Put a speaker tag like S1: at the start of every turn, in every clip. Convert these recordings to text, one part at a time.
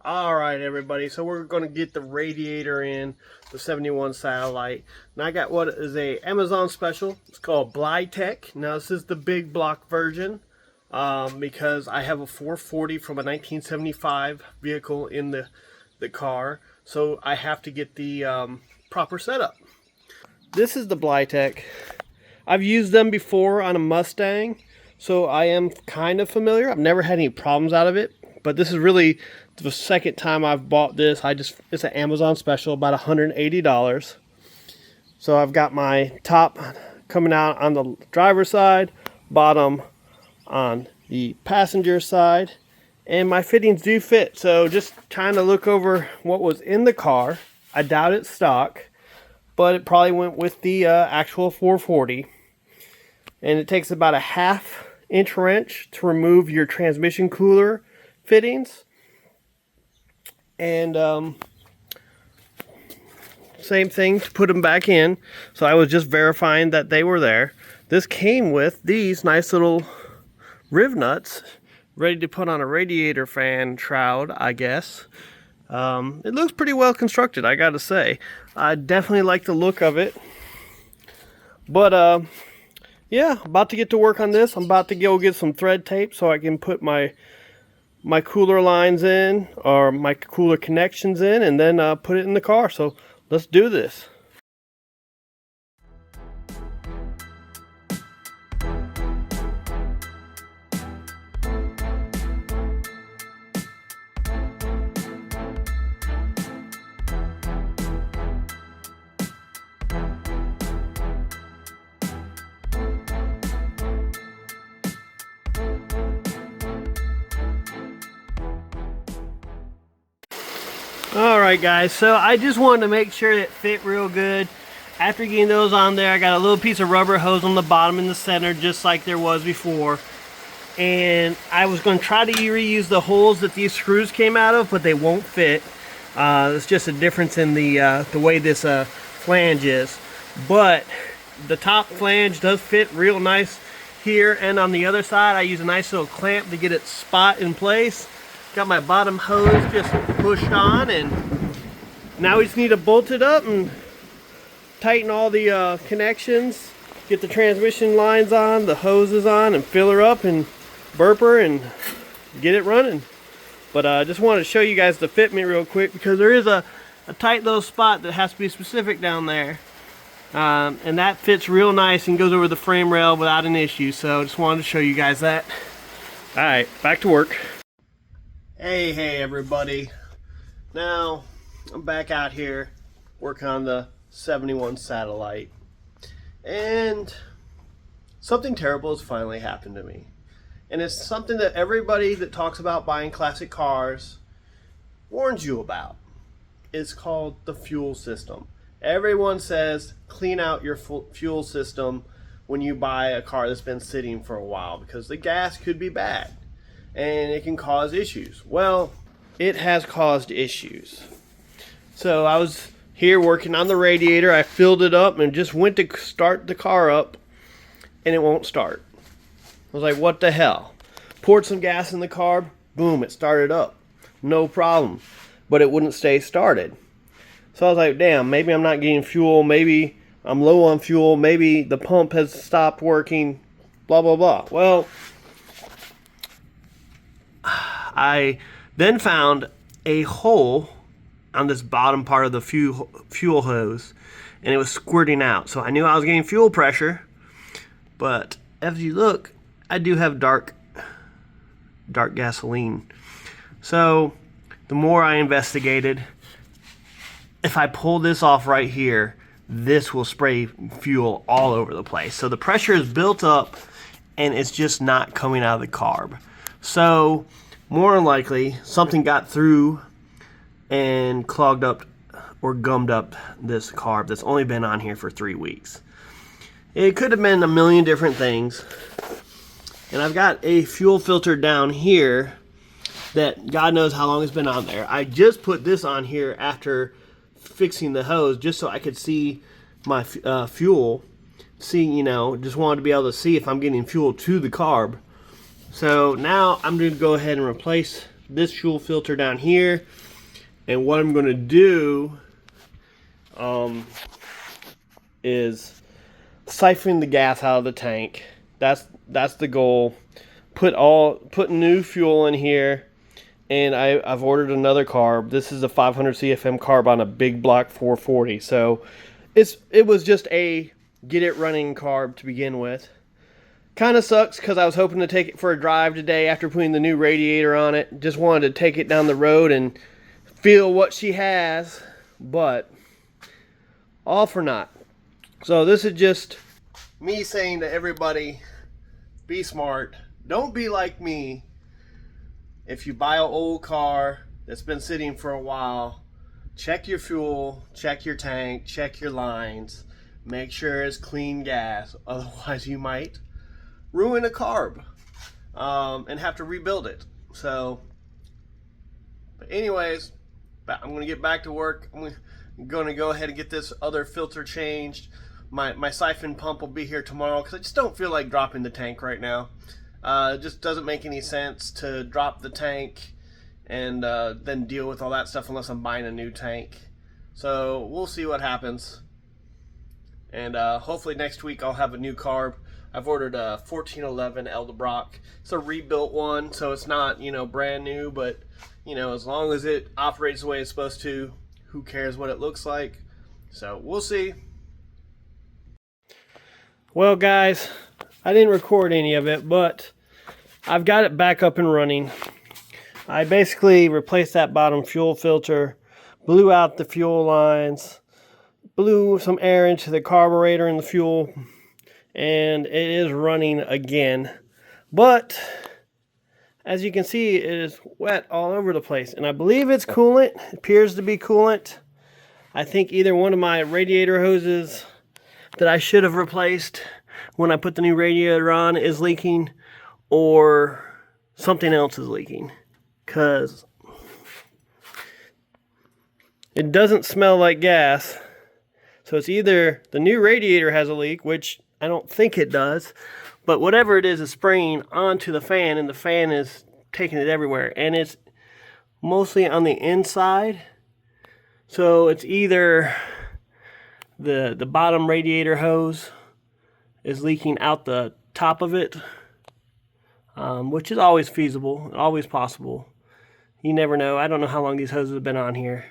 S1: All right, everybody. So we're going to get the radiator in the 71 Satellite. And I got what is a Amazon special. It's called Blytech. Now this is the big block version because I have a 440 from a 1975 vehicle in the car. So I have to get the proper setup. This is the Blytech. I've used them before on a Mustang, so I am kind of familiar. I've never had any problems out of it, but this is really the second time I've bought this. It's an Amazon special, about $180. So I've got my top coming out on the driver's side, bottom on the passenger side, and my fittings do fit. So just trying to look over what was in the car. I doubt it's stock, but it probably went with the actual 440. And it takes about a 1/2 inch wrench to remove your transmission cooler fittings. And same thing to put them back in. So I was just verifying that they were there. This came with these nice little riv nuts, ready to put on a radiator fan shroud, I guess. It looks pretty well constructed, I gotta say. I definitely like the look of it. But yeah, about to get to work on this. I'm about to go get some thread tape so I can put my cooler lines in, or my cooler connections in, and then put it in the car. So let's do this. Alright guys, so I just wanted to make sure it fit real good. After getting those on there, I got a little piece of rubber hose on the bottom in the center, just like there was before. And I was going to try to reuse the holes that these screws came out of, but they won't fit. It's just a difference in the way this flange is. But the top flange does fit real nice here, and on the other side I use a nice little clamp to get it spot in place. Got my bottom hose just pushed on, and now we just need to bolt it up and tighten all the connections, get the transmission lines on, the hoses on, and fill her up and burp her and get it running. But I just wanted to show you guys the fitment real quick, because there is a tight little spot that has to be specific down there. And that fits real nice and goes over the frame rail without an issue. So I just wanted to show you guys that. Alright, back to work. Hey everybody. Now I'm back out here working on the 71 Satellite, and something terrible has finally happened to me. And it's something that everybody that talks about buying classic cars warns you about. It's called the fuel system. Everyone says clean out your fuel system when you buy a car that's been sitting for a while, because the gas could be bad and it can cause issues. Well, it has caused issues. So I was here working on the radiator. I filled it up and just went to start the car up, and it won't start. I was like, what the hell? Poured some gas in the car, boom, it started up. No problem. But it wouldn't stay started. So I was like, damn, maybe I'm not getting fuel. Maybe I'm low on fuel. Maybe the pump has stopped working. Blah, blah, blah. Well, I then found a hole on this bottom part of the fuel hose, and it was squirting out. So I knew I was getting fuel pressure, but as you look, I do have dark gasoline. So the more I investigated, if I pull this off right here, this will spray fuel all over the place. So the pressure is built up and it's just not coming out of the carb. So more than likely something got through and clogged up or gummed up this carb that's only been on here for 3 weeks. It could have been a million different things. And I've got a fuel filter down here that God knows how long it's been on there. I just put this on here after fixing the hose just so I could see my fuel. Just wanted to be able to see if I'm getting fuel to the carb. So now I'm going to go ahead and replace this fuel filter down here. And what I'm going to do is siphon the gas out of the tank. That's the goal. Put new fuel in here, and I've ordered another carb. This is a 500 CFM carb on a big block 440. So it was just a get it running carb to begin with. Kind of sucks because I was hoping to take it for a drive today after putting the new radiator on it. Just wanted to take it down the road and feel what she has, but all for naught. So this is just me saying to everybody, be smart. Don't be like me. If you buy an old car that's been sitting for a while, check your fuel, check your tank, check your lines, make sure it's clean gas. Otherwise you might ruin a carb and have to rebuild it. So, but anyways, I'm going to get back to work. I'm going to go ahead and get this other filter changed. My siphon pump will be here tomorrow because I just don't feel like dropping the tank right now. It just doesn't make any sense to drop the tank and then deal with all that stuff unless I'm buying a new tank. So we'll see what happens. And hopefully next week I'll have a new carb. I've ordered a 1411 Eldebrock. It's a rebuilt one, so it's not, brand new, but as long as it operates the way it's supposed to, who cares what it looks like? So we'll see. Well, guys, I didn't record any of it, but I've got it back up and running. I basically replaced that bottom fuel filter, blew out the fuel lines, blew some air into the carburetor and the fuel, and it is running again. But as you can see, it is wet all over the place, and I believe it's coolant. It appears to be coolant. I think either one of my radiator hoses that I should have replaced when I put the new radiator on is leaking, or something else is leaking, because it doesn't smell like gas. So it's either the new radiator has a leak, which I don't think it does, but whatever it is spraying onto the fan, and the fan is taking it everywhere, and it's mostly on the inside. So it's either the bottom radiator hose is leaking out the top of it, which is always feasible, always possible. You never know. I don't know how long these hoses have been on here.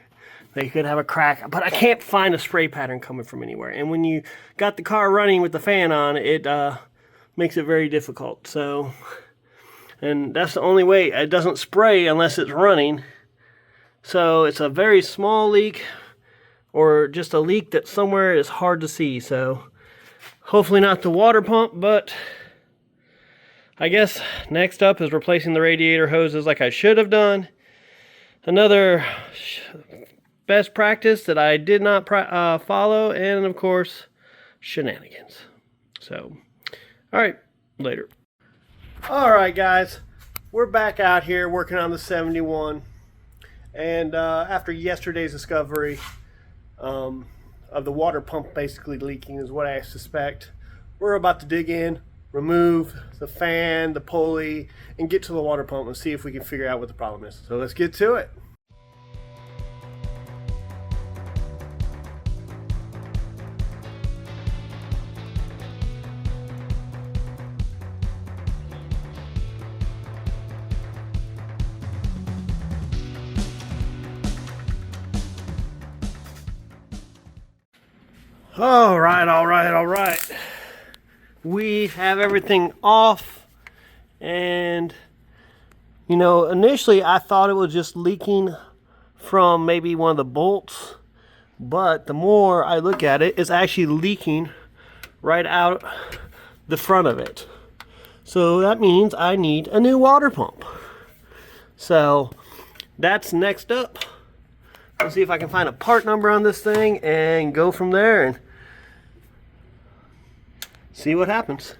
S1: They could have a crack, but I can't find a spray pattern coming from anywhere. And when you got the car running with the fan on, it makes it very difficult. So, and that's the only way. It doesn't spray unless it's running. So it's a very small leak, or just a leak that somewhere is hard to see. So hopefully not the water pump, but I guess next up is replacing the radiator hoses like I should have done. Another best practice that I did not follow, and of course shenanigans. So alright, later. Alright guys, we're back out here working on the 71, and after yesterday's discovery of the water pump basically leaking is what I suspect, we're about to dig in, remove the fan, the pulley, and get to the water pump and see if we can figure out what the problem is. So let's get to it. All right. We have everything off, and initially I thought it was just leaking from maybe one of the bolts, but the more I look at it, it's actually leaking right out the front of it. So that means I need a new water pump. So that's next up. Let's see if I can find a part number on this thing and go from there and see what happens.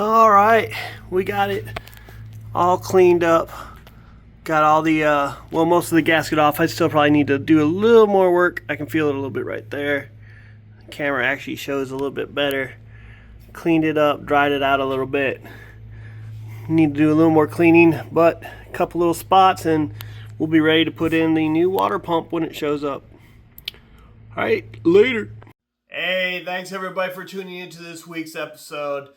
S1: All right, we got it all cleaned up. Got all the, well, most of the gasket off. I still probably need to do a little more work. I can feel it a little bit right there. The camera actually shows a little bit better. Cleaned it up, dried it out a little bit. Need to do a little more cleaning, but a couple little spots and we'll be ready to put in the new water pump when it shows up. All right, later. Hey, thanks everybody for tuning into this week's episode.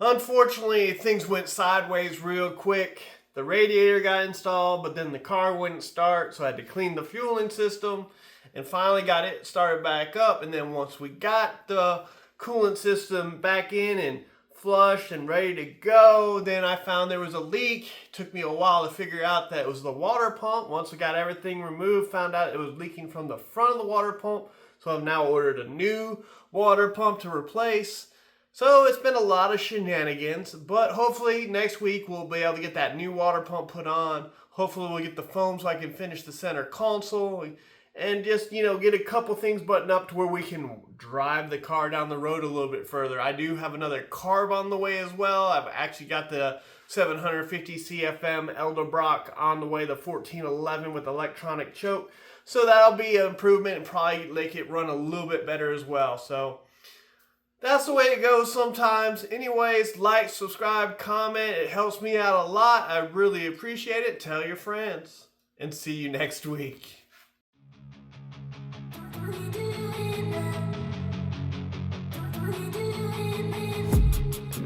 S1: Unfortunately, things went sideways real quick. The radiator got installed, but then the car wouldn't start, so I had to clean the fueling system and finally got it started back up. And then once we got the coolant system back in and flushed and ready to go, then I found there was a leak. It took me a while to figure out that it was the water pump. Once we got everything removed, found out it was leaking from the front of the water pump. So I've now ordered a new water pump to replace. So it's been a lot of shenanigans, but hopefully next week we'll be able to get that new water pump put on. Hopefully we'll get the foam so I can finish the center console and just, you know, get a couple things buttoned up to where we can drive the car down the road a little bit further. I do have another carb on the way as well. I've actually got the 750 CFM Edelbrock on the way, the 1411 with electronic choke. So that'll be an improvement and probably make it run a little bit better as well. So that's the way it goes sometimes. Anyways, like, subscribe, comment. It helps me out a lot. I really appreciate it. Tell your friends. And see you next week.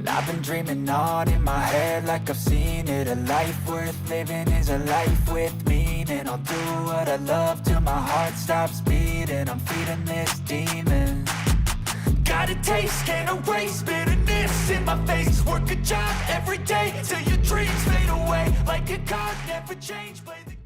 S2: I've been dreaming on in my head like I've seen it. A life worth living is a life with meaning. I'll do what I love till my heart stops beating. I'm feeding this demon. Got a taste, can't erase bitterness in my face. Work a job every day till your dreams fade away. Like a card, never change, play the